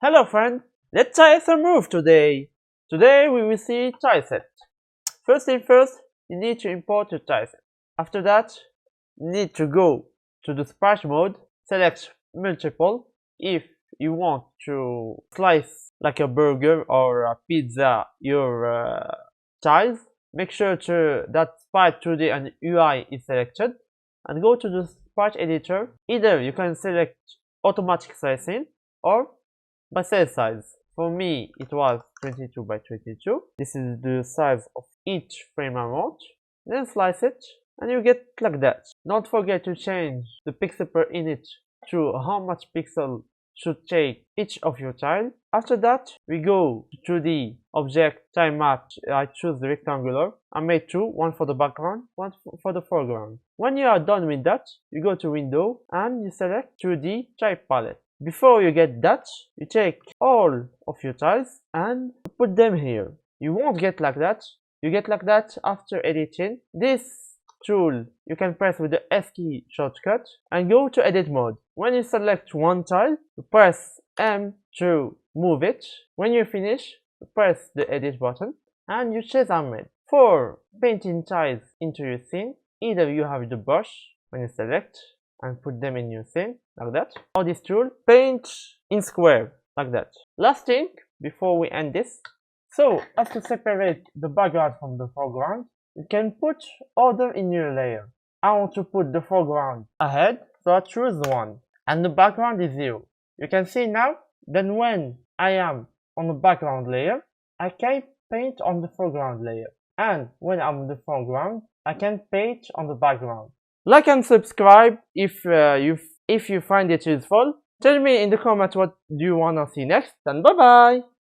Hello friend, let's try some move today. Today we will see tile set. First thing first, you need to import your tile set. After that, you need to go to the splash mode, select multiple. If you want to slice like a burger or a pizza your tiles, make sure that Sprite 2D and UI is selected and go to the Sprite editor. Either you can select automatic slicing or by cell size. For me it was 22 by 22. This is the size of each frame amount. Then slice it and you get like that. Don't forget to change the pixel per inch to how much pixel should take each of your tile. After that we go to the object tilemap. I choose the rectangular. I made two, one for the background, one for the foreground. When you are done with that, you go to window and you select 2D type palette. Before you get that, you take all of your tiles and put them here. You won't get like that. You get like that after editing. This tool you can press with the S key shortcut and go to edit mode. When you select one tile, you press M to move it. When you finish, you press the edit button and you chisel it. For painting tiles into your scene, either you have the brush when you select and put them in your scene like that, or this tool, paint in square like that. Last thing before we end this, so as to separate the background from the foreground, you can put order in your layer. I want to put the foreground ahead, so I choose 1 and the background is 0. You can see now that when I am on the background layer, I can paint on the foreground layer, and when I'm on the foreground, I can paint on the background. Like and subscribe if you find it useful. Tell me in the comments what do you wanna see next, and bye bye.